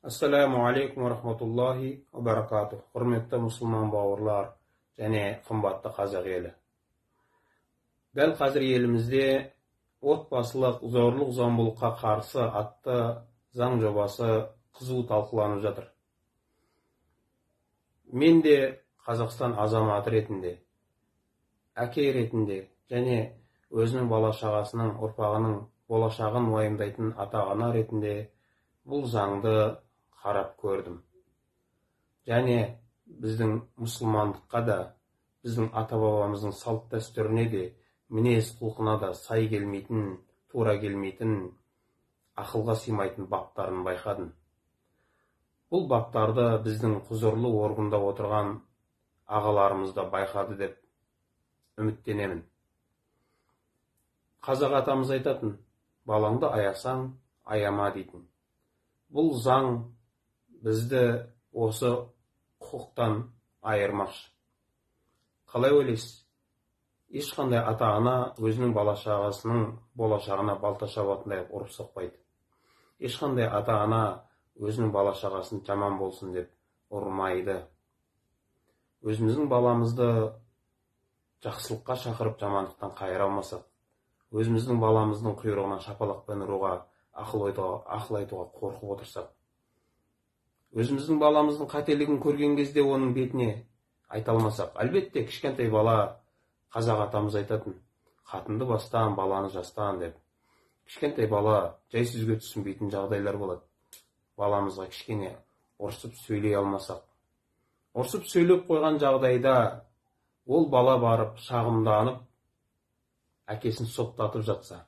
Assalamu alaikum wa rahmatullahi wa barakatuh. Hürmetli Müslüman bауырлар және қымбатты қазақ елі. Дәл қазір елімізде отбасылық зорлық-зомбылыққа қарсы атты заң жобасы қызу талқыланып жатыр. Мен де Қазақстан азаматы ретінде, әке ретінде және өзінің бала-шағасының, ұрпағының болашағын уайымдайтын ата-ана ретінде бұл заңды қарап көрдім. Және біздің мұсылмандыққа да, біздің ата-бабамыздың салт дәстүріне де, мінез құлқына да сай келмейтін, тура келмейтін, ақылға сыймайтын баптарын байқадым. Бұл баптарды біздің құзырлы органда отырған ағаларымыз да байқады деп үміттенемін. Қазақ атамыз айтатын, балаңды аясаң, аяма дейтін. Бұл заң бізді осы құқықтан айырмақшы. Қалай ойлайсыз? Ешқандай ата-ана өзінің бала-шағасының болашағына балта шабатындай ұрып соқпайды. Ешқандай ата-ана өзінің бала-шағасын жаман болсын деп ұрмайды. Өзіміздің баламызды жақсылыққа шақырып жамандықтан қайыра алмасақ, өзіміздің баламыздың құйрығынан шапалақпен ұруға, ақыл айтуға қорқып отырсақ, өзіміздің баламыздың қателігін көрген кезде оның бетіне айта алмасақ, әлбетте кішкентай бала, қазақ атамыз айтатын, қатынды бастан, баланы жастан деп. Кішкентай бала жай сөзге түсінбейтін жағдайлар болады. Баламызға кішкене ұрсып сөйлей алмасақ, ұрсып сөйлеп қойған жағдайда ол бала барып шағымданып, әкесін соттатып жатса,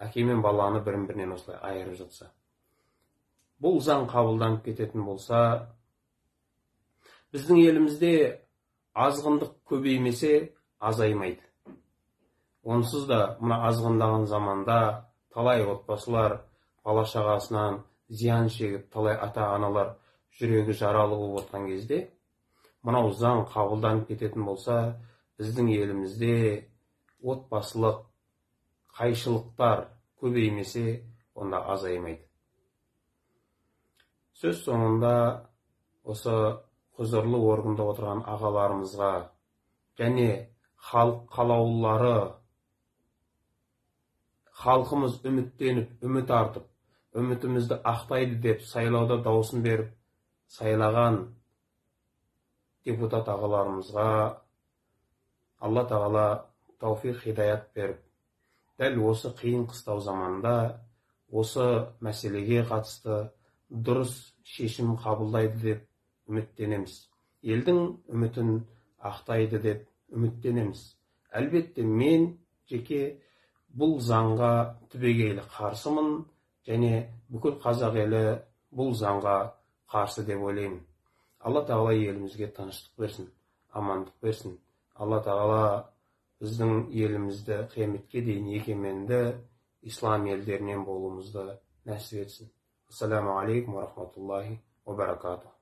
әке мен баланы бірін-бірінен осылай айырып жатса, бұл заң қабылданып кететін болса, біздің елімізде азғындық көбеймесе азаймайды. Онсыз да мына азғындаған заманда талай отбасылар бала-шағасынан зиян шегіп, талай ата-аналар жүрегі жаралы болып отқан кезде, мынау заң қабылданып кететін болса, біздің елімізде отбасылық қайшылықтар көбеймесе, онда азаймайды. Сөз соңында осы құзырлы органда отырған ағаларымызға және халық қалаулылары, халқымыз үміттеніп, үміт артып, үмітімізді ақтайды деп сайлауда даусын беріп сайлаған депутат ағаларымызға Алла тағала тауфиқ хидаят беріп, дәл осы қиын қыстау заманда осы мәселеге қатысты дұрыс шешім қабылдайды деп үміттенеміз. Елдің үмітін ақтайды деп үміттенеміз. Әлбетте мен жеке бұл заңға түбегейлі қарсымын және бүкіл қазақ елі бұл заңға қарсы деп ойлаймын. Алла тағала елімізге тыныштық берсін, амандық берсін. Алла тағала біздің елімізді қияметке дейін егеменді ислам елдерінен болуымызды нәсіп етсін. Ассаламу алейкум ва рахматуллахи ва баракатух.